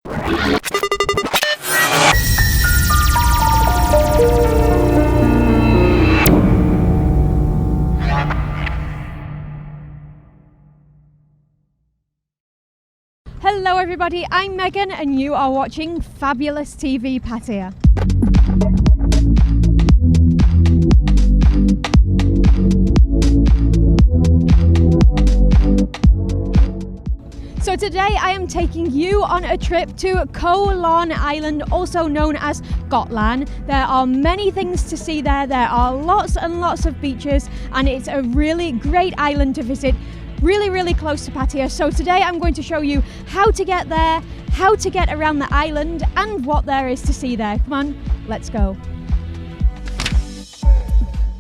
Hello everybody, I'm Megan and you are watching Fabulous TV Pattaya. So today I am taking you on a trip to Koh Larn Island, also known as Gotland. There are many things to see there. There are lots and lots of beaches and it's a really great island to visit. Really close to Pattaya. So today I'm going to show you how to get there, how to get around the island and what there is to see there. Come on, let's go.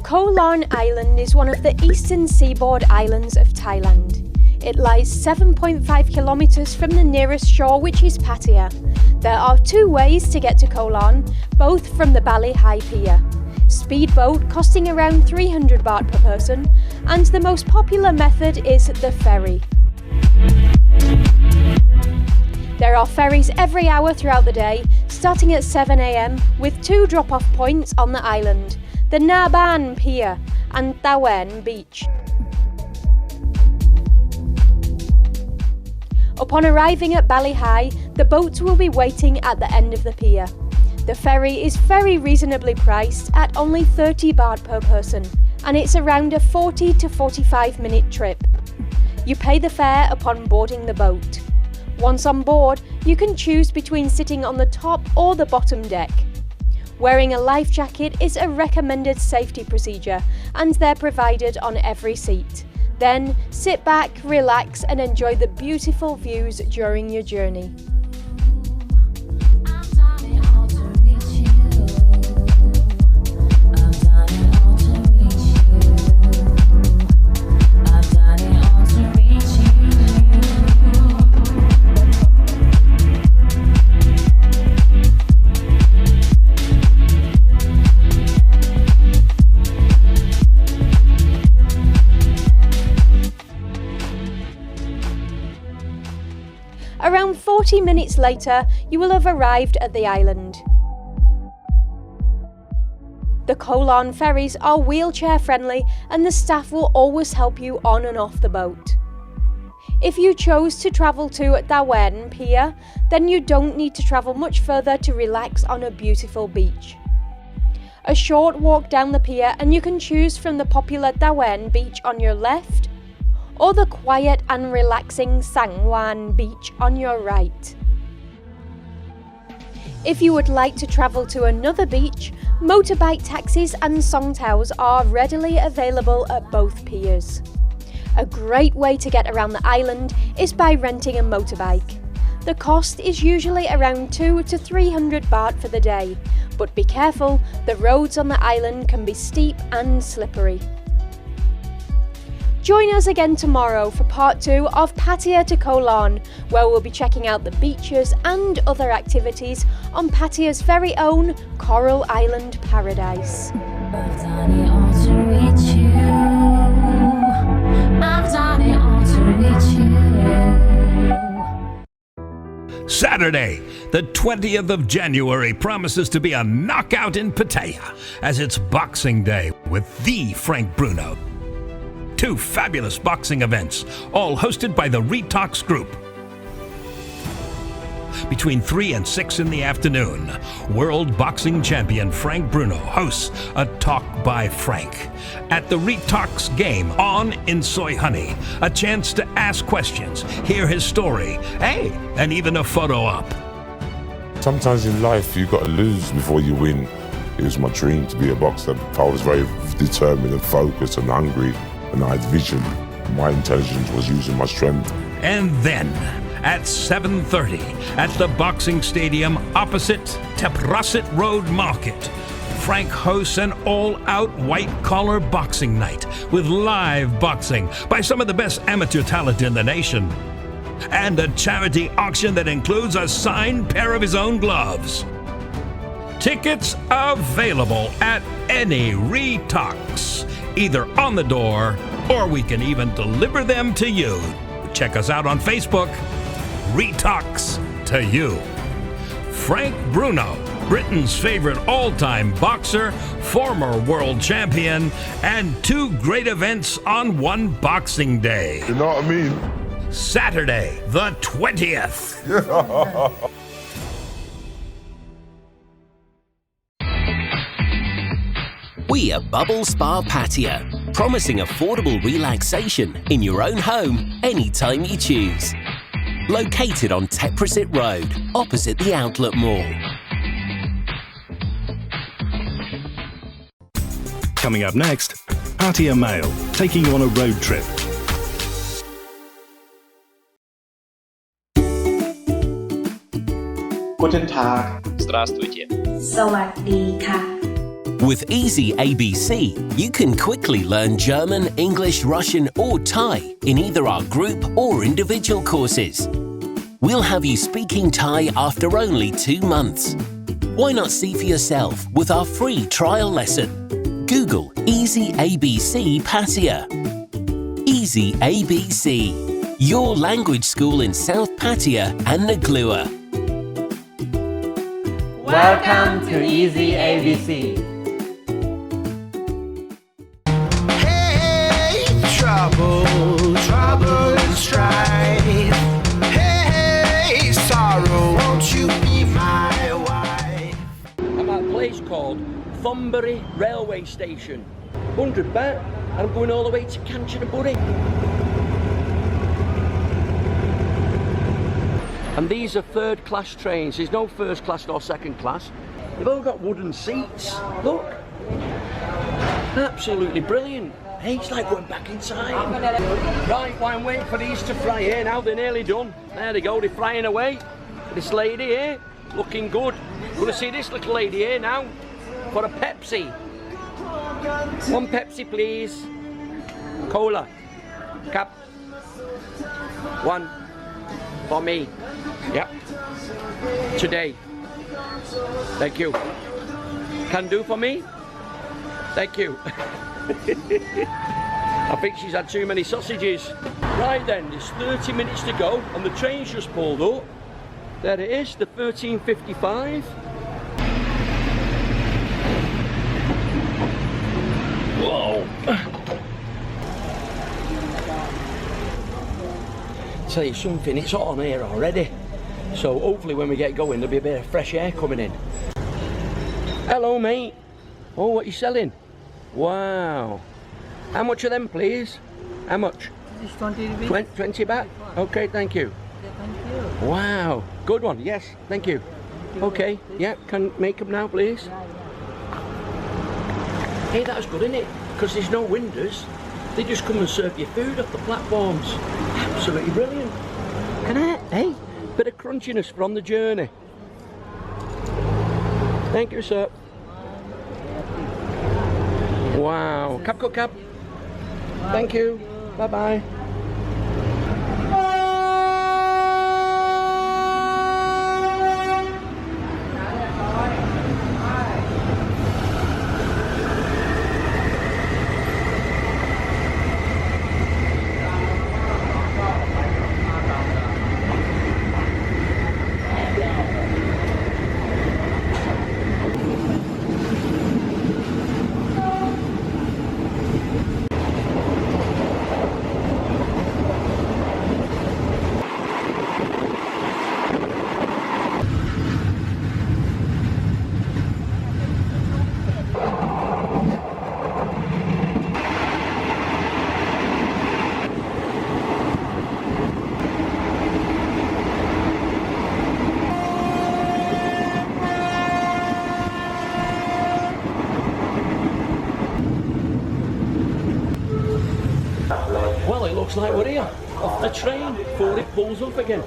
Koh Larn Island is one of the eastern seaboard islands of Thailand. It lies 7.5 kilometers from the nearest shore, which is Pattaya. There are two ways to get to Koh Larn, both from the Bali High Pier. Speedboat costing around 300 baht per person, and the most popular method is the ferry. There are ferries every hour throughout the day, starting at 7 a.m, with two drop-off points on the island, the Naban Pier and Tawen Beach. Upon arriving at Bali High, the boats will be waiting at the end of the pier. The ferry is very reasonably priced at only 30 baht per person, and it's around a 40 to 45 minute trip. You pay the fare upon boarding the boat. Once on board, you can choose between sitting on the top or the bottom deck. Wearing a life jacket is a recommended safety procedure, and they're provided on every seat. Then sit back, relax, and enjoy the beautiful views during your journey. Around 40 minutes later, you will have arrived at the island. The Koh Larn ferries are wheelchair friendly and the staff will always help you on and off the boat. If you chose to travel to Tawen Pier, then you don't need to travel much further to relax on a beautiful beach. A short walk down the pier and you can choose from the popular Tawen Beach on your left, or the quiet and relaxing Sangwan Beach on your right. If you would like to travel to another beach, motorbike taxis and songtaos are readily available at both piers. A great way to get around the island is by renting a motorbike. The cost is usually around 200 to 300 baht for the day, but be careful, the roads on the island can be steep and slippery. Join us again tomorrow for part 2 of Pattaya to Koh Larn, where we'll be checking out the beaches and other activities on Pattaya's very own Coral Island paradise. I've done it all to reach you. I've done it all to reach you. Saturday, the 20th of January promises to be a knockout in Pattaya, as it's Boxing Day with the Frank Bruno. Two fabulous boxing events, all hosted by the Retox Group. Between 3 and 6 in the afternoon, world boxing champion Frank Bruno hosts a Talk by Frank at the Retox Game on in Soy Honey. A chance to ask questions, hear his story, hey, and even a photo op. Sometimes in life you got to lose before you win. It was my dream to be a boxer. I was very determined and focused and hungry, and I had vision. My intelligence was using my strength. And then, at 7:30, at the boxing stadium opposite Teprasit Road Market, Frank hosts an all-out white-collar boxing night with live boxing by some of the best amateur talent in the nation. And a charity auction that includes a signed pair of his own gloves. Tickets available at any Retox, either on the door or we can even deliver them to you. Check us out on Facebook, Retox to You. Frank Bruno, Britain's favorite all-time boxer, former world champion, and 2 great events on one Boxing Day. You know what I mean? Saturday, the 20th. We are Bubble Spa Pattaya, promising affordable relaxation in your own home anytime you choose. Located on Teprasit Road, opposite the Outlet Mall. Coming up next, Pattaya Mail, taking you on a road trip. Guten Tag. Здравствуйте. สวัสดีค่ะ With Easy ABC, you can quickly learn German, English, Russian, or Thai in either our group or individual courses. We'll have you speaking Thai after only 2 months. Why not see for yourself with our free trial lesson? Google Easy ABC Pattaya. Easy ABC, your language school in South Pattaya and Nuklua. Welcome to Easy ABC. Hey, trouble and strife. Hey, sorrow, won't you be my wife? I'm at a place called Thornbury Railway Station. 100 baht, and I'm going all the way to Kanchanaburi. And these are 3rd class trains. There's no 1st class nor 2nd class. They've all got wooden seats. Look. Absolutely brilliant. Hey, it's like going back in time. Right, while I'm waiting for these to fry here now, they're nearly done. There they go, they're frying away. This lady here, looking good. Gonna see this little lady here now for a Pepsi. 1 Pepsi, please. Cola. Cup. 1 for me. Yep. Today. Thank you. Can do for me? Thank you. I think she's had too many sausages. Right then, there's 30 minutes to go and the train's just pulled up. There it is, the 13:55. Whoa. Tell you something, it's hot on here already. So hopefully when we get going there'll be a bit of fresh air coming in. Hello mate. Oh, what are you selling? Wow. How much are them please? How much? It's 20 rupees. 20 baht? Okay, thank you. Thank you. Wow. Good one, yes, thank you. Okay, yeah, can make them now please? Hey, that's good, isn't it? Because there's no windows. They just come and serve you food off the platforms. Absolutely brilliant. Can I? Hey, bit of crunchiness from the journey. Thank you, sir. Wow. Cap, cut, cap. Thank you. Bye-bye. Well, it looks like we're here, off the train, before it pulls up again.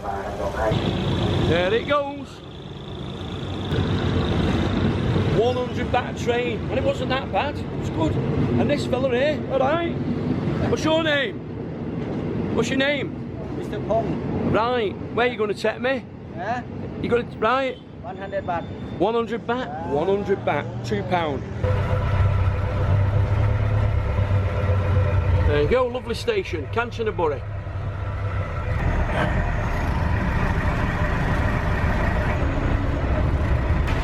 There it goes. 100 baht train, and it wasn't that bad, it's good. And this fella here, alright. What's your name? What's your name? Mr. Pong. Right, where are you going to take me? Yeah? You going to, right? 100 baht. 100 baht? 100 baht, £2. There you go, lovely station, Kanchanaburi.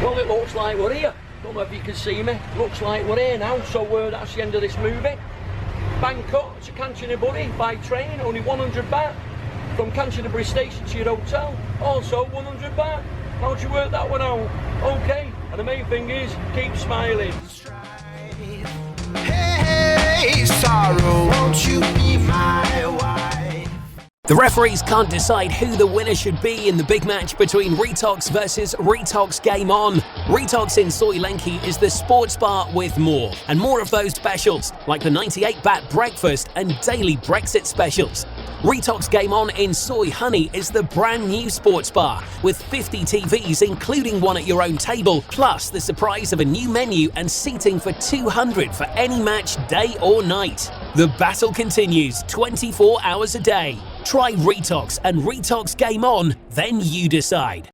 Well, it looks like we're here. Don't know if you can see me. Looks like we're here now, so that's the end of this movie. Bangkok to Kanchanaburi by train, only 100 baht. From Kanchanaburi station to your hotel, also 100 baht. How'd you work that one out? Okay, and the main thing is, keep smiling. Hey, sorrow, won't you be my wife? The referees can't decide who the winner should be in the big match between Retox versus Retox Game On. Retox in Soy Lenki is the sports bar with more, and more of those specials, like the 98 baht breakfast and daily Brexit specials. Retox Game On in Soy Honey is the brand new sports bar with 50 TVs, including one at your own table, plus the surprise of a new menu and seating for 200 for any match, day or night. The battle continues 24 hours a day. Try Retox and Retox Game On, then you decide.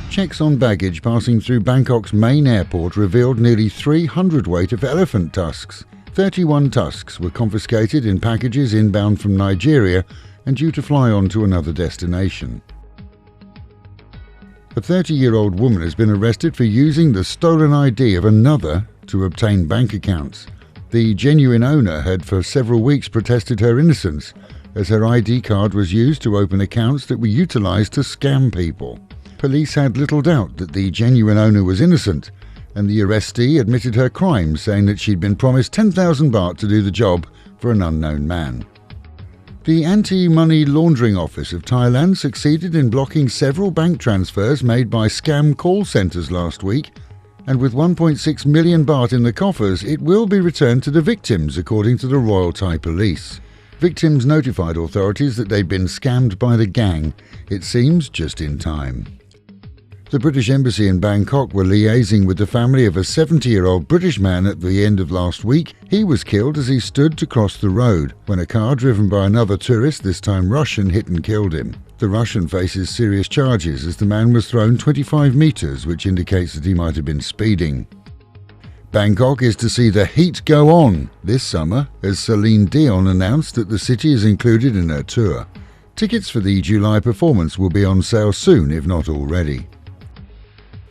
Checks on baggage passing through Bangkok's main airport revealed nearly 300 weight of elephant tusks. 31 tusks were confiscated in packages inbound from Nigeria and due to fly on to another destination. A 30-year-old woman has been arrested for using the stolen ID of another to obtain bank accounts. The genuine owner had for several weeks protested her innocence, as her ID card was used to open accounts that were utilised to scam people. Police had little doubt that the genuine owner was innocent, and the arrestee admitted her crime, saying that she'd been promised 10,000 baht to do the job for an unknown man. The Anti-Money Laundering Office of Thailand succeeded in blocking several bank transfers made by scam call centres last week, and with 1.6 million baht in the coffers, it will be returned to the victims, according to the Royal Thai Police. Victims notified authorities that they'd been scammed by the gang, it seems just in time. The British Embassy in Bangkok were liaising with the family of a 70-year-old British man at the end of last week. He was killed as he stood to cross the road when a car driven by another tourist, this time Russian, hit and killed him. The Russian faces serious charges as the man was thrown 25 metres, which indicates that he might have been speeding. Bangkok is to see the heat go on this summer as Celine Dion announced that the city is included in her tour. Tickets for the July performance will be on sale soon, if not already.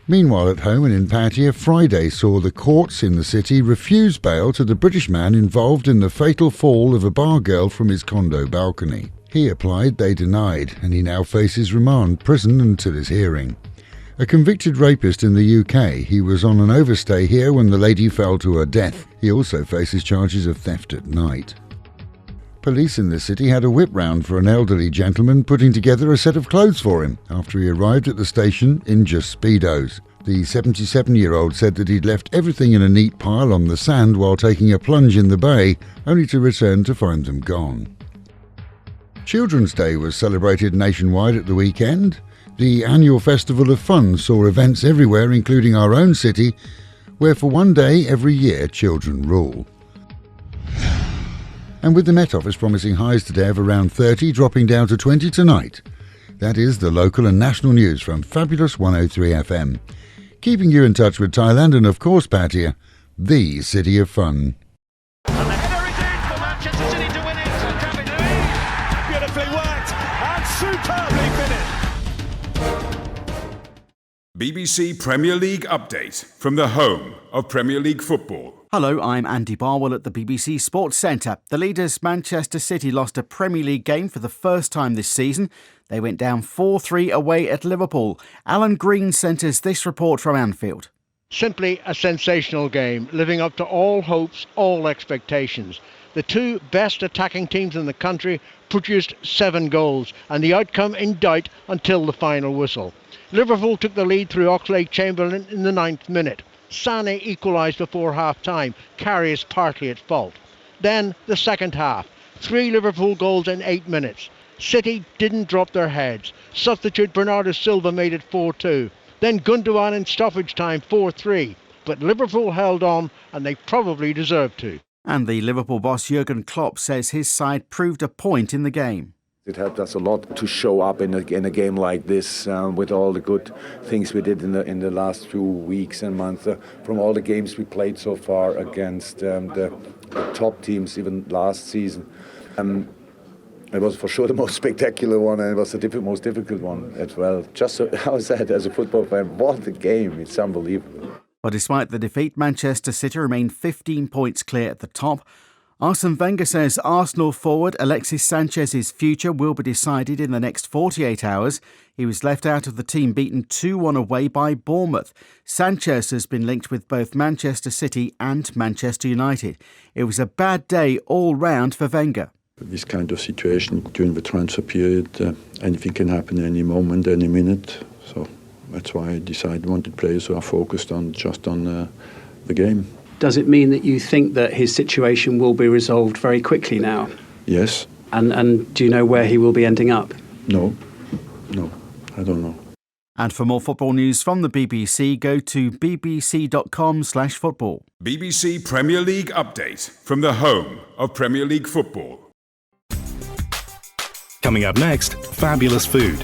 Meanwhile, at home and in Pattaya, Friday saw the courts in the city refuse bail to the British man involved in the fatal fall of a bar girl from his condo balcony. He applied, they denied, and he now faces remand prison until his hearing. A convicted rapist in the UK, he was on an overstay here when the lady fell to her death. He also faces charges of theft at night. Police in the city had a whip round for an elderly gentleman putting together a set of clothes for him after he arrived at the station in just Speedos. The 77-year-old said that he'd left everything in a neat pile on the sand while taking a plunge in the bay, only to return to find them gone. Children's Day was celebrated nationwide at the weekend. The annual Festival of Fun saw events everywhere, including our own city, where for one day every year children rule. And with the Met Office promising highs today of around 30, dropping down to 20 tonight. That is the local and national news from Fabulous 103 FM. Keeping you in touch with Thailand and, of course, Pattaya, the city of fun. And the header is in for Manchester City to win it. So can it do? Beautifully worked and superbly finished. BBC Premier League update from the home of Premier League football. Hello, I'm Andy Barwell at the BBC Sports Centre. The leaders Manchester City lost a Premier League game for the first time this season. They went down 4-3 away at Liverpool. Alan Green sent us this report from Anfield. Simply a sensational game, living up to all hopes, all expectations. The two best attacking teams in the country produced 7 goals, and the outcome in doubt until the final whistle. Liverpool took the lead through Oxlade-Chamberlain in the 9th minute. Sané equalised before half-time, Karius partly at fault. Then the second half, 3 Liverpool goals in 8 minutes. City didn't drop their heads. Substitute Bernardo Silva made it 4-2. Then Gundogan in stoppage time 4-3. But Liverpool held on, and they probably deserved to. And the Liverpool boss Jurgen Klopp says his side proved a point in the game. It helped us a lot to show up in a game like this with all the good things we did in the last few weeks and months. From all the games we played so far against the top teams, even last season. It was for sure the most spectacular one, and it was the most difficult one as well. Just so, how I said, as a football fan, what a game. It's unbelievable. But despite the defeat, Manchester City remained 15 points clear at the top. Arsene Wenger says Arsenal forward Alexis Sanchez's future will be decided in the next 48 hours. He was left out of the team beaten 2-1 away by Bournemouth. Sanchez has been linked with both Manchester City and Manchester United. It was a bad day all round for Wenger. This kind of situation during the transfer period, anything can happen any moment, any minute. So that's why I decided wanted players who are focused on the game. Does it mean that you think that his situation will be resolved very quickly now? Yes. And do you know where he will be ending up? No, I don't know. And for more football news from the BBC, go to bbc.com/football. BBC Premier League update from the home of Premier League football. Coming up next, fabulous food.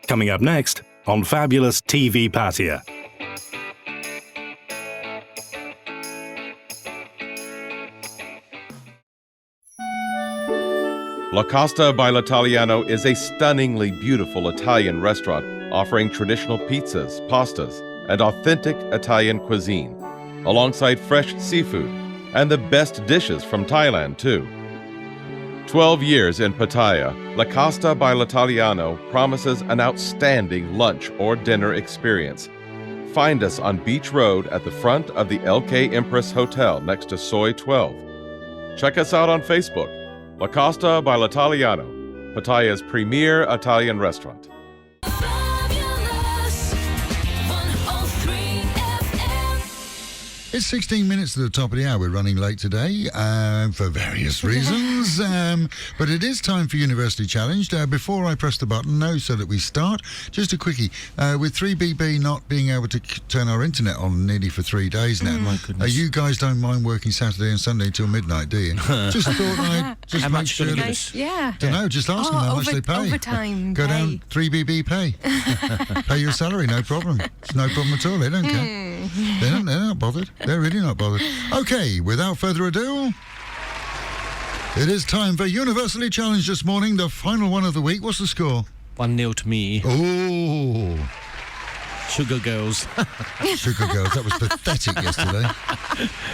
Coming up next on Fabulous TV Pattaya. La Costa by l'Italiano is a stunningly beautiful Italian restaurant offering traditional pizzas, pastas, and authentic Italian cuisine, alongside fresh seafood and the best dishes from Thailand, too. 12 years in Pattaya, La Costa by l'Italiano promises an outstanding lunch or dinner experience. Find us on Beach Road at the front of the LK Empress Hotel next to Soy 12. Check us out on Facebook. La Costa by l'Italiano, Pattaya's premier Italian restaurant. It's 16 minutes to the top of the hour. We're running late today for various reasons, but it is time for University Challenge. Before I press the button, so that we start, just a quickie. With 3BB not being able to turn our internet on nearly for 3 days now, my goodness. You guys don't mind working Saturday and Sunday till midnight, do you? Just thought I'd just make sure that... Yeah. Don't know, just ask them how much they pay. Overtime Go pay. down 3BB pay. Pay your salary, no problem. It's no problem at all. They don't care. They're not bothered. They're really not bothered. Okay, without further ado, it is time for University Challenge this morning, the final one of the week. What's the score? 1-0 to me. Oh. Sugar Girls. Sugar Girls, that was pathetic yesterday.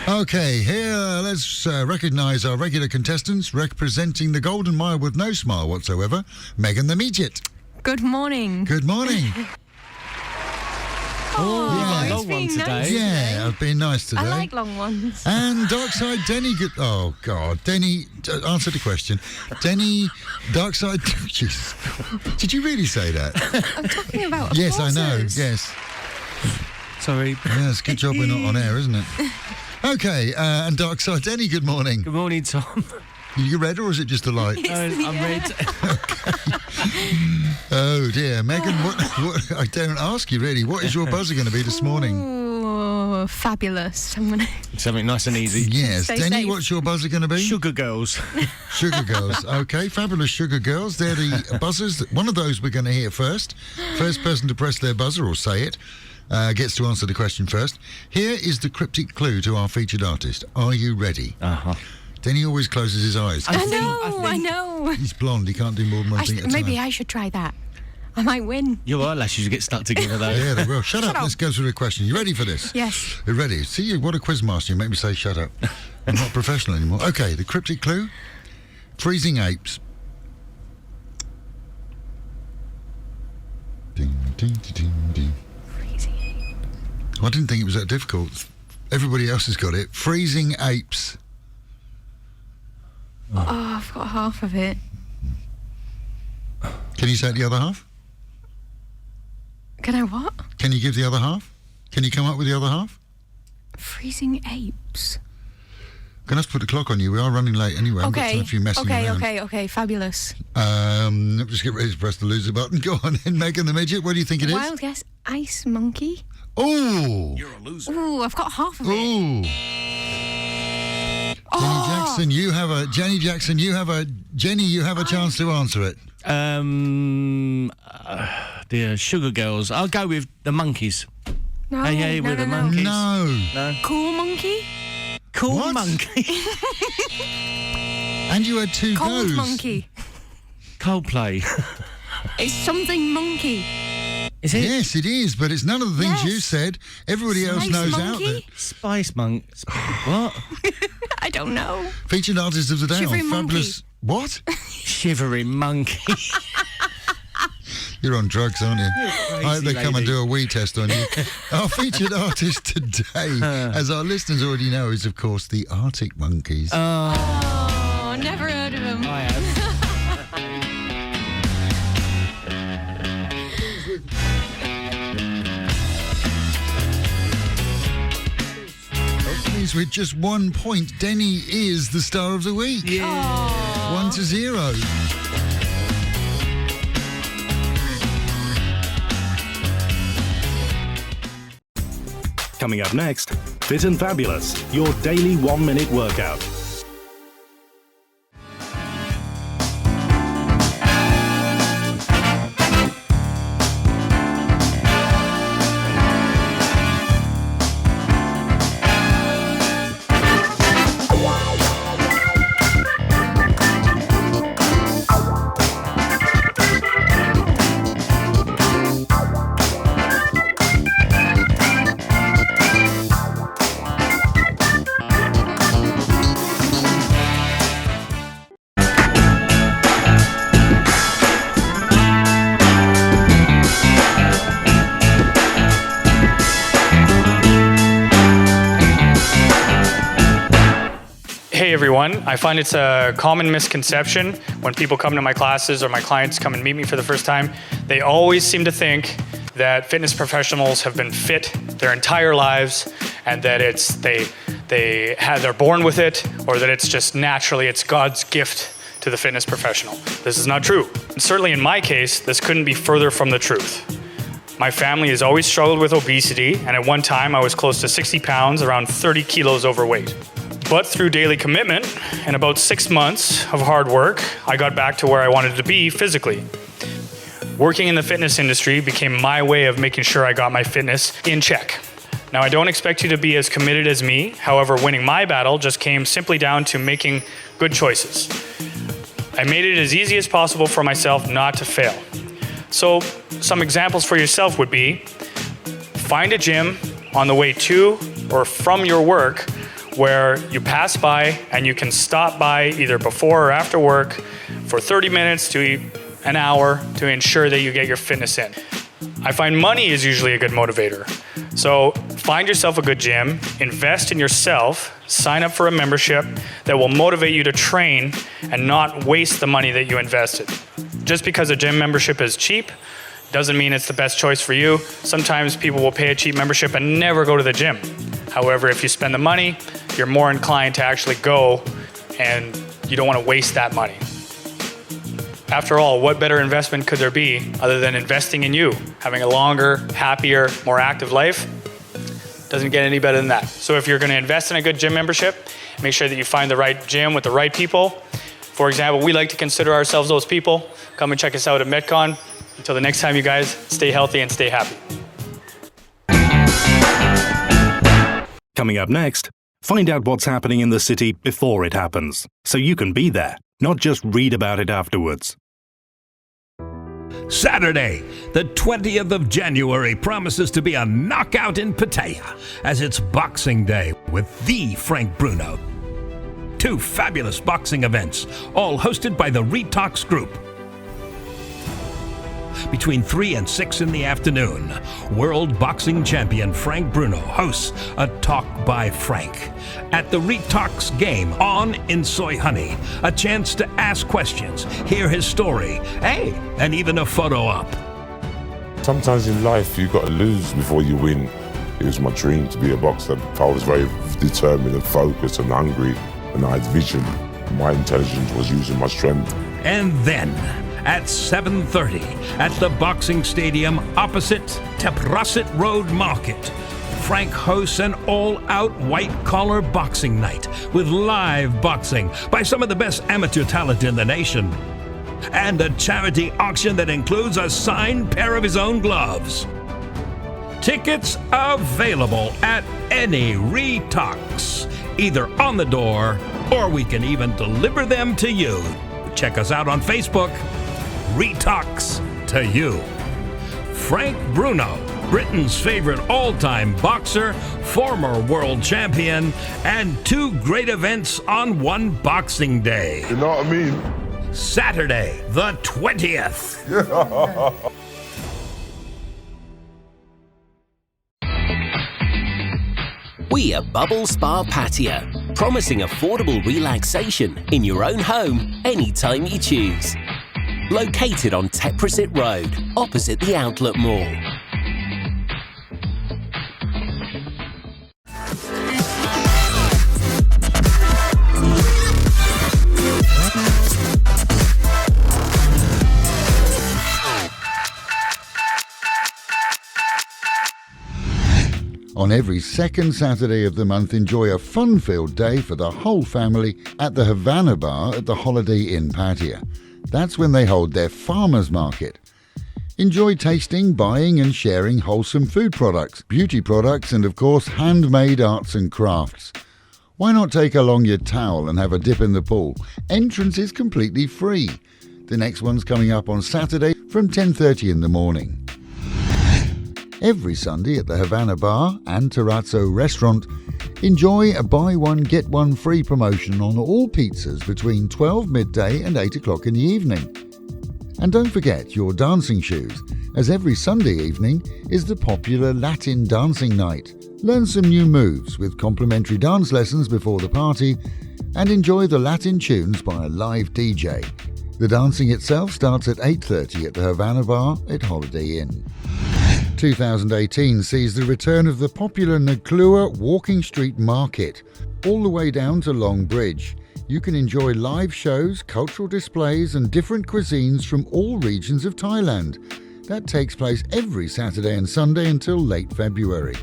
Okay, here, let's recognise our regular contestants representing the Golden Mile with no smile whatsoever, Megan the Midget. Good morning. Good morning. Yeah, long one today. Nice Yeah, I've been nice today. I like long ones. And Darkside Denny, oh God, Denny, answer the question. Denny, Darkside, Jesus, did you really say that? I'm talking about Yes, horses. I know, yes. Sorry. Yes, good job we're not on air, isn't it? Okay, and Darkside Denny, good morning. Good morning, Tom. You red or is it just a light? I'm red. Oh dear, Megan, what I don't ask you really, what is your buzzer going to be this morning? Oh, fabulous. I'm going to... Something nice and easy. Yes, Stay Denny, safe. what's your buzzer going to be? Sugar Girls. Sugar Girls, okay, fabulous Sugar Girls. They're the buzzers. One of those we're going to hear first. First person to press their buzzer or say it gets to answer the question first. Here is the cryptic clue to our featured artist. Are you ready? Uh-huh. Denny always closes his eyes. I know. He's blonde, he can't do more than one thing at a time. Maybe I should try that. I might win. Your eyelashes get stuck together, though. Yeah, they will. Shut up. Let's go through the question. You ready for this? Yes. You're ready? See, you, what a quiz master. You make me say shut up. I'm not professional anymore. Okay, the cryptic clue. Freezing apes. Ding, ding, ding, ding, ding. Freezing apes. I didn't think it was that difficult. Everybody else has got it. Freezing apes. Oh, I've got half of it. Can you say the other half? Can I what? Can you give the other half? Can you come up with the other half? Freezing apes. Going to have to put the clock on you. We are running late anyway. I've got time for you messing around. Okay, fabulous. Just get ready to press the loser button. Go on then, Megan the Midget. What do you think it is? Wild guess, ice monkey. Oh! You're a loser. Ooh, I've got half of it. Ooh! Jenny Jackson, you have a... Jenny Jackson, you have a... Jenny, you have a chance to answer it. The Sugar Girls. I'll go with the monkeys. No, Hey, no, with no, the no. monkeys. No. Cool monkey? Cool What? monkey. And you had two Cold goes. monkey. Coldplay. It's something monkey. Is it? Yes, it is, but it's none of the things Yes. you said. Everybody else Spice knows monkey? out there. Spice Monk. What? I don't know. Featured artist of the day Shivering on monkey. Fabulous... What? Shivering monkey. You're on drugs, aren't you? I hope they come and lady. do a wee test on you. Our featured artist today, as our listeners already know, is, of course, the Arctic Monkeys. Oh, never heard of him. I have. Please, with just 1 point, Denny is the star of the week. Yeah. 1-0. Coming up next, Fit and Fabulous, your daily 1-minute workout. Hey everyone, I find it's a common misconception when people come to my classes or my clients come and meet me for the first time. They always seem to think that fitness professionals have been fit their entire lives and that they're born with it, or that it's God's gift to the fitness professional. This is not true. And certainly in my case, this couldn't be further from the truth. My family has always struggled with obesity, and at one time I was close to 60 pounds, around 30 kilos overweight. But through daily commitment and about 6 months of hard work, I got back to where I wanted to be physically. Working in the fitness industry became my way of making sure I got my fitness in check. Now, I don't expect you to be as committed as me. However, winning my battle just came simply down to making good choices. I made it as easy as possible for myself not to fail. So, some examples for yourself would be, find a gym on the way to or from your work where you pass by and you can stop by either before or after work for 30 minutes to an hour to ensure that you get your fitness in. I find money is usually a good motivator. So find yourself a good gym, invest in yourself, sign up for a membership that will motivate you to train and not waste the money that you invested. Just because a gym membership is cheap doesn't mean it's the best choice for you. Sometimes people will pay a cheap membership and never go to the gym. However, if you spend the money, you're more inclined to actually go, and you don't want to waste that money. After all, what better investment could there be other than investing in you? Having a longer, happier, more active life doesn't get any better than that. So if you're going to invest in a good gym membership, make sure that you find the right gym with the right people. For example, we like to consider ourselves those people. Come and check us out at Metcon. Until the next time, you guys, stay healthy and stay happy. Coming up next, find out what's happening in the city before it happens, so you can be there, not just read about it afterwards. Saturday, the 20th of January, promises to be a knockout in Pattaya, as it's Boxing Day with the Frank Bruno. 2 fabulous boxing events, all hosted by the Retox Group. Between 3 and 6 in the afternoon, world boxing champion Frank Bruno hosts a Talk by Frank at the Retox Game on in Soy Honey. A chance to ask questions, hear his story, hey, and even a photo op. Sometimes in life you got to lose before you win. It was my dream to be a boxer. I was very determined and focused and hungry, and I had vision. My intelligence was using my strength. And then, at 7:30 at the Boxing Stadium opposite Teprasit Road Market, Frank hosts an all-out white-collar boxing night with live boxing by some of the best amateur talent in the nation, and a charity auction that includes a signed pair of his own gloves. Tickets available at any Retox, either on the door or we can even deliver them to you. Check us out on Facebook. Retox to you. Frank Bruno, Britain's favorite all-time boxer, former world champion, and 2 great events on one Boxing Day. You know what I mean? Saturday, the 20th. We are Bubble Spa Pattaya, promising affordable relaxation in your own home anytime you choose. Located on Teprasit Road, opposite the Outlet Mall. On every second Saturday of the month, enjoy a fun-filled day for the whole family at the Havana Bar at the Holiday Inn Pattaya. That's when they hold their farmers market. Enjoy tasting, buying and sharing wholesome food products, beauty products and of course handmade arts and crafts. Why not take along your towel and have a dip in the pool? Entrance is completely free. The next one's coming up on Saturday from 10:30 in the morning. Every Sunday at the Havana Bar and Terrazzo Restaurant, enjoy a buy one get one free promotion on all pizzas between 12 midday and 8 o'clock in the evening. And don't forget your dancing shoes, as every Sunday evening is the popular Latin dancing night. Learn some new moves with complimentary dance lessons before the party and enjoy the Latin tunes by a live DJ. The dancing itself starts at 8:30 at the Havana Bar at Holiday Inn. 2018 sees the return of the popular Naklua Walking Street Market, all the way down to Long Bridge. You can enjoy live shows, cultural displays and different cuisines from all regions of Thailand. That takes place every Saturday and Sunday until late February.